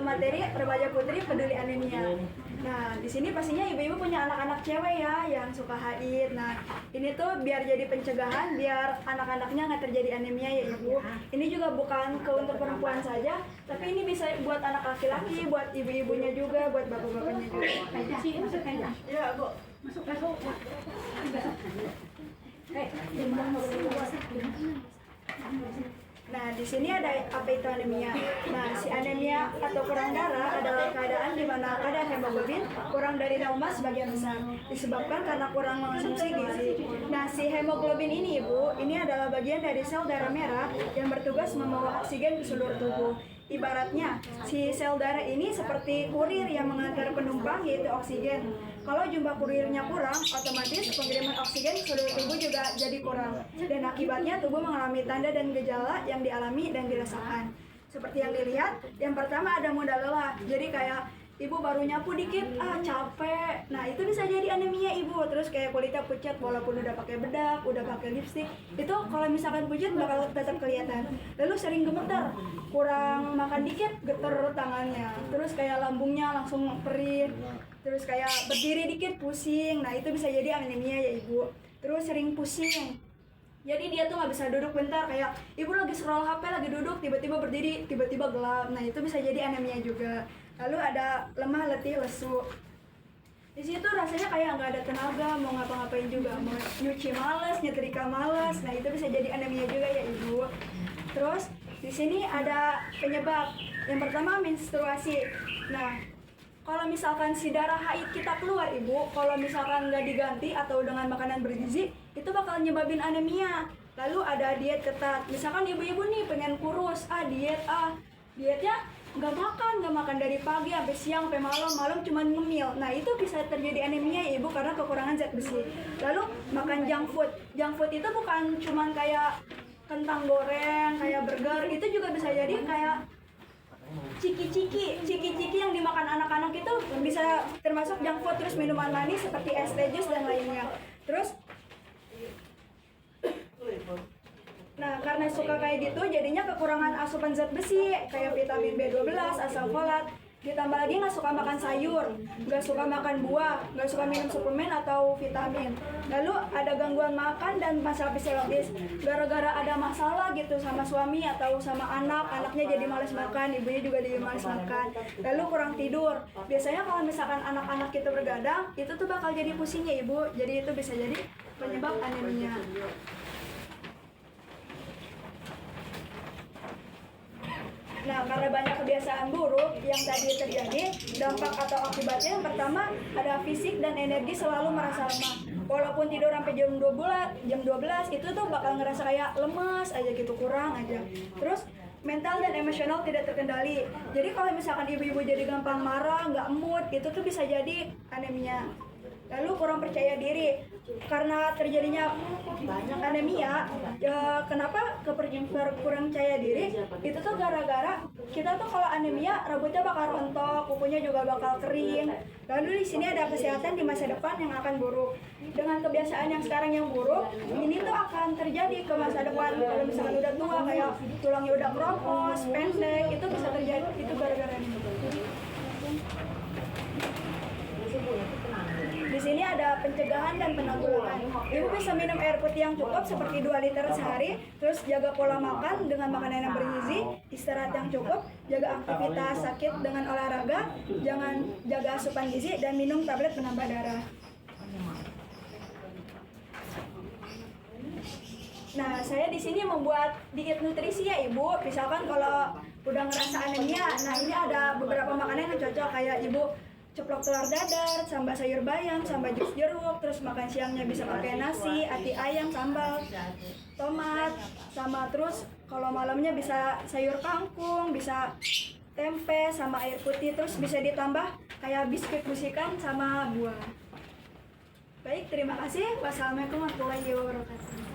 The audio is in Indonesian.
materi Remaja Putri Peduli Anemia. Nah, di sini pastinya ibu-ibu punya anak-anak cewek ya yang suka haid. Nah, ini tuh biar jadi pencegahan, biar anak-anaknya nggak terjadi anemia ya ibu. Ini juga bukan untuk perempuan saja, tapi ini bisa buat anak laki-laki, buat ibu-ibunya juga, buat bapak-bapaknya juga. Ya, Bu. Masuk. Nah, di sini ada apa itu anemia. Nah, si anemia atau kurang darah adalah keadaan di mana kadar hemoglobin kurang dari 0 sebagian besar, disebabkan karena kurang mengonsumsi gizi. Nah, si hemoglobin ini Ibu, ini adalah bagian dari sel darah merah yang bertugas membawa oksigen ke seluruh tubuh. Ibaratnya, si sel darah ini seperti kurir yang mengantar penumpang yaitu oksigen. Kalau jumlah kurirnya kurang, otomatis pengiriman oksigen ke seluruh tubuh juga jadi kurang. Dan akibatnya tubuh mengalami tanda dan gejala yang dialami dan dirasakan. Seperti yang dilihat, yang pertama ada mudah lelah. Jadi kayak ibu baru nyapu dikit, capek. Nah, itu bisa jadi anemia ibu. Terus kayak kulitnya pucat walaupun udah pakai bedak, udah pakai lipstik. Itu kalau misalkan pucat bakal tetap kelihatan. Lalu sering gemetar, kurang makan dikit geter tangannya. Terus kayak lambungnya langsung perih. Terus kayak berdiri dikit pusing. Nah, itu bisa jadi anemia ya ibu. Terus sering pusing. Jadi dia tuh nggak bisa duduk bentar, kayak ibu lagi scroll HP, lagi duduk, tiba-tiba berdiri, tiba-tiba gelap. Nah, itu bisa jadi anemia juga. Lalu ada lemah, letih, lesu. Di situ rasanya kayak nggak ada tenaga, mau ngapa-ngapain juga, mau nyuci males, nyetrika males. Nah, itu bisa jadi anemia juga ya ibu. Terus di sini ada penyebab. Yang pertama menstruasi. Nah, kalau misalkan si darah haid kita keluar ibu, kalau misalkan nggak diganti atau dengan makanan bergizi, itu bakal nyebabin anemia. Lalu ada diet ketat. Misalkan ibu-ibu nih pengen kurus, dietnya nggak makan dari pagi sampai siang sampai malam cuma ngemil. Nah, itu bisa terjadi anemia ya ibu karena kekurangan zat besi. Lalu makan junk food. Junk food itu bukan cuma kayak kentang goreng, kayak burger, itu juga bisa jadi kayak ciki-ciki yang dimakan anak-anak itu bisa termasuk junk food. Terus minuman manis seperti es teh, jus dan lainnya. Terus nah, karena suka kayak gitu jadinya kekurangan asupan zat besi kayak vitamin B12, asam folat. Ditambah lagi nggak suka makan sayur, nggak suka makan buah, nggak suka minum suplemen atau vitamin. Lalu ada gangguan makan dan masalah psikologis. Gara-gara ada masalah gitu sama suami atau sama anaknya jadi malas makan, ibunya juga jadi malas makan. Lalu kurang tidur. Biasanya kalau misalkan anak-anak kita bergadang, itu tuh bakal jadi pusingnya ibu. Jadi itu bisa jadi penyebab anemia. Nah, karena banyak kebiasaan buruk yang tadi terjadi, dampak atau akibatnya yang pertama ada fisik dan energi selalu merasa lemah. Walaupun tidur sampai jam 12 itu tuh bakal ngerasa kayak lemas aja gitu, kurang aja. Terus mental dan emosional tidak terkendali. Jadi kalau misalkan ibu-ibu jadi gampang marah, nggak mood, itu tuh bisa jadi anemia. Lalu kurang percaya diri karena terjadinya banyak anemia. Kenapa kurang percaya diri? Itu tuh gara-gara kita tuh kalau anemia rambutnya bakal rontok, kukunya juga bakal kering. Lalu di sini ada kesehatan di masa depan yang akan buruk. Dengan kebiasaan yang sekarang yang buruk, ini tuh akan terjadi ke masa depan. Kalau misalkan udah tua kayak tulangnya udah keropos, pendek, itu bisa terjadi itu gara-gara ini. Di sini ada pencegahan dan penanggulangan. Ibu bisa minum air putih yang cukup seperti 2 liter sehari, terus jaga pola makan dengan makanan yang bergizi, istirahat yang cukup, jaga aktivitas sakit dengan olahraga, jangan jaga asupan gizi dan minum tablet penambah darah. Nah, saya di sini membuat diet nutrisi ya ibu. Misalkan kalau udah ngerasa anemia, nah ini ada beberapa makanan yang cocok kayak ibu ceplok telur dadar, sambal sayur bayam, sambal jus jeruk, terus makan siangnya bisa pakai nasi, ati ayam, sambal, tomat, sama terus kalau malamnya bisa sayur kangkung, bisa tempe sama air putih, terus bisa ditambah kayak biskuit busikan sama buah. Baik, terima kasih. Wassalamualaikum warahmatullahi wabarakatuh.